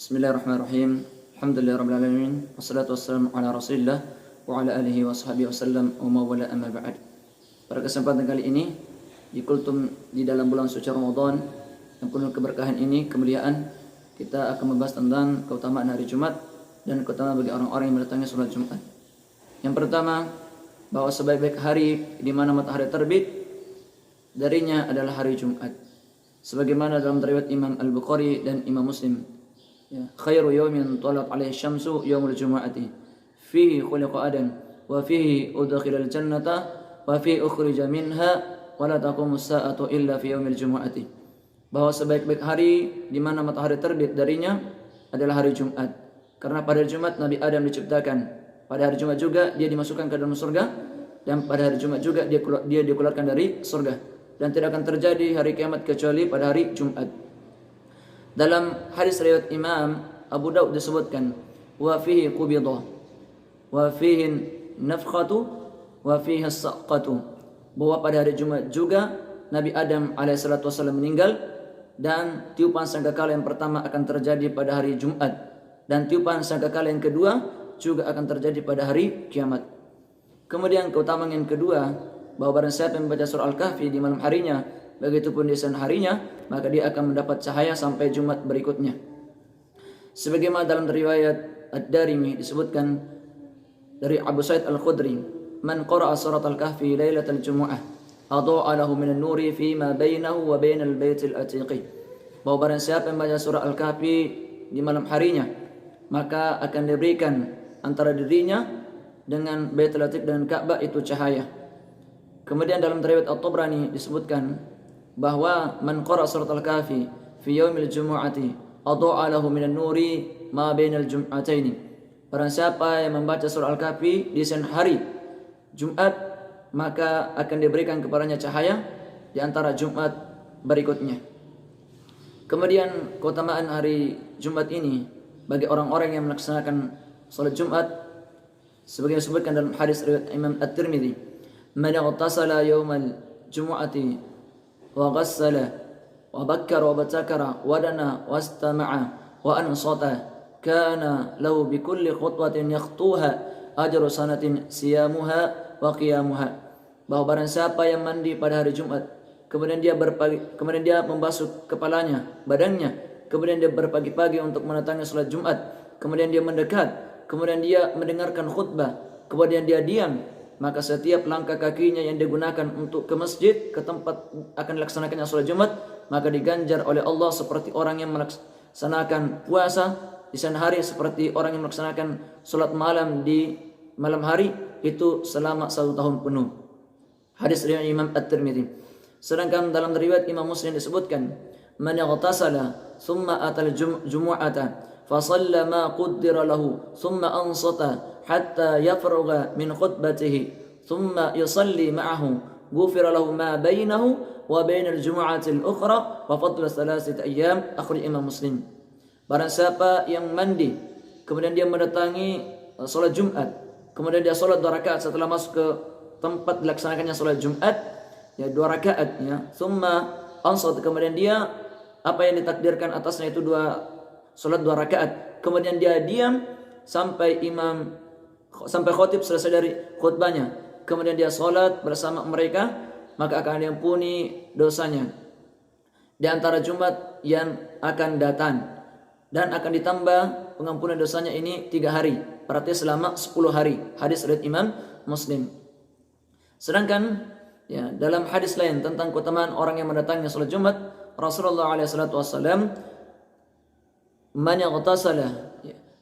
Bismillahirrahmanirrahim. Alhamdulillahirabbil alamin. Wassalatu wassalamu ala Rasulillah wa ala alihi washabihi wasallam wa mawala amma ba'd. Pada kesempatan kali ini di kultum di dalam bulan suci Ramadan yang penuh keberkahan ini, kemuliaan, kita akan membahas tentang keutamaan hari Jumat dan keutamaan bagi orang-orang yang mendatangi salat Jumat. Yang pertama, bahwa sebaik-baik hari di mana matahari terbit darinya adalah hari Jumat. Sebagaimana dalam riwayat Imam Al-Bukhari dan Imam Muslim, khairu yawmin talat alaihi syamsu yaumul jumu'ati fihi khuliqa adam wa fihi udkhilal jannata wa fihi ukhrija minha wa la taqumus sa'atu illa fi yaumil jumu'ati. Bahwa sebaik-baik hari di mana matahari terbit darinya adalah hari Jumat. Karena pada hari Jumat Nabi Adam diciptakan. Pada hari Jumat juga dia dimasukkan ke dalam surga, dan pada hari Jumat juga dia dikeluarkan dari surga. Dan tidak akan terjadi hari kiamat kecuali pada hari Jumat. Dalam hadis riwayat Imam Abu Daud disebutkan, wa fihi qubidah wa fihi nafkhatu wa fihi as-saqatu, bahwa pada hari Jumat juga Nabi Adam alaihissalatu wassalam meninggal, dan tiupan sangkakala yang pertama akan terjadi pada hari Jumat, dan tiupan sangkakala yang kedua juga akan terjadi pada hari kiamat. Kemudian keutamaan yang kedua, bahwa barang siapa yang membaca surah Al-Kahfi di malam harinya, begitupun di siang harinya, maka dia akan mendapat cahaya sampai Jumat berikutnya. Sebagaimana dalam riwayat Ad-Darimi disebutkan dari Abu Sa'id Al-Khudri, man qara'a surat Al-Kahfi lailatal jumu'ah adha'a lahu minan nuri fima bainahu wa bainal baitil atiqi, bahwa barang siapa yang membaca surah Al-Kahfi di malam harinya, maka akan diberikan antara dirinya dengan Baitul Atiq dan Ka'bah itu cahaya. Kemudian dalam riwayat At-Tabrani disebutkan bahwa man qara surat Al-Kahfi fi yaumil jumu'ati adha'a lahu minan nuri ma bainal jum'ataini, barang siapa yang membaca surah Al-Kahfi di siang hari Jumat, maka akan diberikan kepadanya cahaya di antara Jumat berikutnya. Kemudian keutamaan hari Jumat ini bagi orang-orang yang melaksanakan salat Jumat, sebagai disebutkan dalam hadis riwayat Imam At-Tirmidzi, man ightasala yaumal jumu'ati wa ghassala wa bakkara wa batakara wa dana wa istama'a wa ansata kana lahu bi kulli khutwatin yakhtuha ajru sanatin siyamuha wa qiyamuha, bahwa barang siapa yang mandi pada hari Jumat, kemudian dia membasuh kepalanya, badannya, kemudian dia berpagi-pagi untuk mendatangi salat Jumat, kemudian dia mendekat, kemudian dia mendengarkan khutbah, kemudian dia diam, maka setiap langkah kakinya yang digunakan untuk ke masjid, ke tempat akan dilaksanakannya salat Jumat, maka diganjar oleh Allah seperti orang yang melaksanakan puasa di siang hari, seperti orang yang melaksanakan salat malam di malam hari itu selama 1 tahun penuh. Hadis riwayat Imam At-Tirmidzi. Sedangkan dalam riwayat Imam Muslim disebutkan, man ightasala thumma atal jumu'ata فصلى ما قدر له ثم أنصت حتى يفرغ من خطبته ثم يصلي معه غفر له ما بينه وبين الجمعة الأخرى وفضل 3 أيام. أخرج Imam Muslim. Barang siapa yang mandi, kemudian dia mendatangi salat Jumat, kemudian dia salat 2 rakaat setelah masuk ke tempat dilaksanakannya salat Jumat, ya 2 rakaat, ya, thumma ansat, kemudian dia apa yang ditakdirkan atasnya itu salat 2 rakaat, kemudian dia diam sampai khatib selesai dari khutbahnya, kemudian dia salat bersama mereka, maka akan diampuni dosanya di antara Jumat yang akan datang, dan akan ditambah pengampunan dosanya ini 3 hari, berarti selama 10 hari. Hadis riwayat Imam Muslim. Sedangkan ya, dalam hadis lain tentang keutamaan orang yang mendatangi salat Jumat, Rasulullah SAW, man ightasala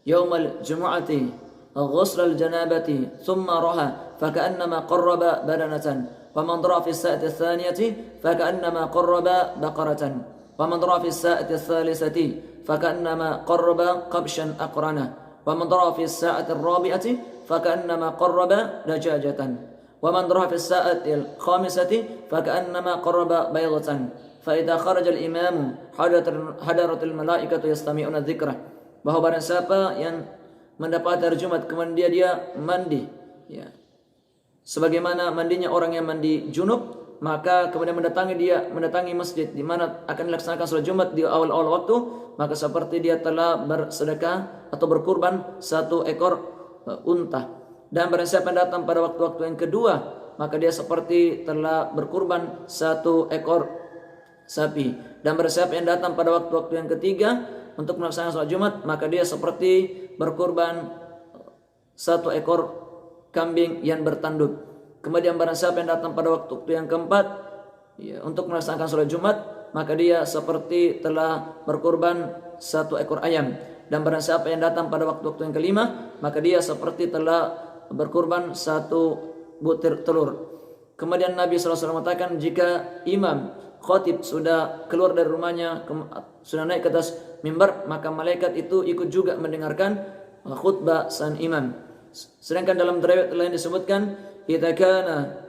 yaumal jumu'ati ghusla al-janabati thumma raha faka'annama qarraba badanatan wa man dara fi as-sa'ati ath-thaniyati faka'annama qarraba baqaratan wa man dara fi as-sa'ati ath-thalithati faka'annama qarraba qabshan aqrana wa man dara fi as-sa'ati ar-rabi'ati faka'annama qarraba dajajatan wa man dara fi as-sa'ati al-khamisati faka'annama qarraba baydatan. Fa'idha kharajal imamu hadaratul malaikatu yastami'una dzikrah, bahwa barang siapa yang mendapat hari Jumat kemudian dia mandi, ya, sebagaimana mandinya orang yang mandi junub, maka kemudian mendatangi masjid di mana akan dilaksanakan salat Jumat di awal-awal waktu, maka seperti dia telah bersedekah atau berkurban satu ekor unta. Dan barang siapa yang datang pada waktu-waktu yang kedua, maka dia seperti telah berkurban satu ekor sapi. Dan barang siapa yang datang pada waktu-waktu yang ketiga untuk melaksanakan salat Jumat, maka dia seperti berkurban satu ekor kambing yang bertanduk. Kemudian barang siapa yang datang pada waktu yang keempat untuk melaksanakan salat Jumat, maka dia seperti telah berkurban satu ekor ayam. Dan barang siapa yang datang pada waktu yang kelima, maka dia seperti telah berkurban satu butir telur. Kemudian Nabi SAW mengatakan, jika imam khatib sudah keluar dari rumahnya, sudah naik ke atas mimbar, maka malaikat itu ikut juga mendengarkan khutbah sang imam. Sedangkan dalam riwayat lain disebutkan, idza kana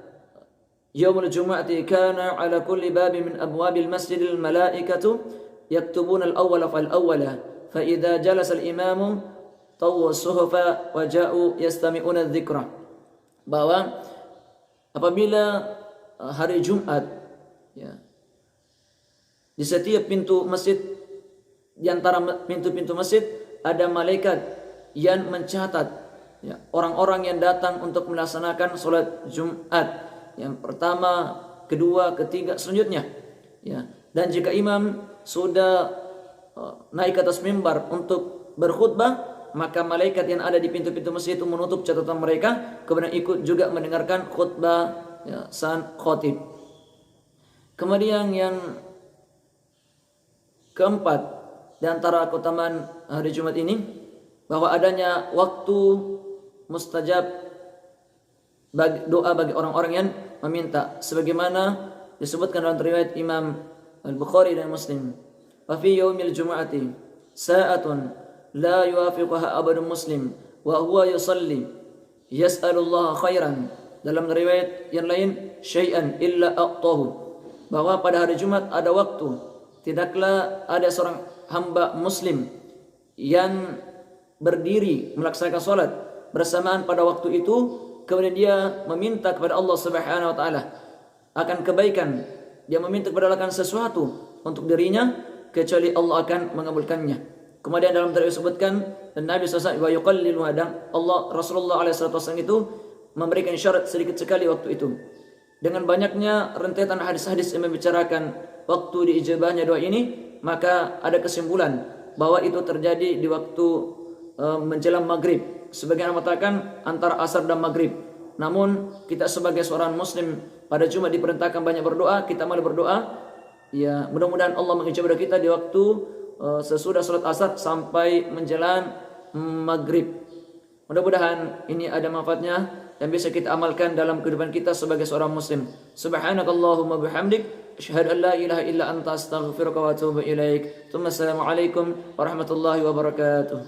yaumul jumu'ati kana ala kulli babin min abwabil masjidil malaikatu yaktubuna al-awwala fal-awwala fa idza jalasa al-imamu tawwa suhufa wa ja'u yastami'una adh-dhikra. Bahwa apabila hari Jumat, di setiap pintu masjid, di antara pintu-pintu masjid ada malaikat yang mencatat orang-orang yang datang untuk melaksanakan sholat Jumat yang pertama, kedua, ketiga, selanjutnya. Dan jika imam sudah naik ke atas mimbar untuk berkhutbah, maka malaikat yang ada di pintu-pintu masjid itu menutup catatan mereka, kemudian ikut juga mendengarkan khutbah sang khatib. Kemudian yang keempat di antara keutamaan hari Jumat ini, bahwa adanya waktu mustajab doa bagi orang-orang yang meminta, sebagaimana disebutkan dalam riwayat Imam Al-Bukhari dan Muslim. Wa fi yaumil jumu'ati sa'atun la yuwafiquha abadun muslim wa huwa yusalli yas'alullah khairan. Dalam riwayat yang lain, syai'an illa a'tahu, bahwa pada hari Jumat ada waktu, tidaklah ada seorang hamba muslim yang berdiri melaksanakan salat bersamaan pada waktu itu, kemudian dia meminta kepada Allah Subhanahu wa taala akan kebaikan, dia meminta kepada Allah akan sesuatu untuk dirinya, kecuali Allah akan mengabulkannya. Kemudian dalam riwayat disebutkan, dan Nabi SAW wa yuqallilu hadang, Allah Rasulullah SAW itu memberikan syarat sedikit sekali waktu itu. Dengan banyaknya rentetan hadis-hadis yang membicarakan waktu diijabahnya doa ini, maka ada kesimpulan bahwa itu terjadi di waktu menjelang maghrib. Sebagian mengatakan antara asar dan maghrib. Namun kita sebagai seorang muslim pada Jumat diperintahkan banyak berdoa. Kita malah berdoa, ya mudah-mudahan Allah mengijabah kita di waktu sesudah salat asar sampai menjelang maghrib. Mudah-mudahan ini ada manfaatnya dan bisa kita amalkan dalam kehidupan kita sebagai seorang muslim. Subhanakallahumma bihamdik, asyhadu an la ilaha illa anta, astaghfiruka wa atubu ilaik. Assalamualaikum warahmatullahi wabarakatuh.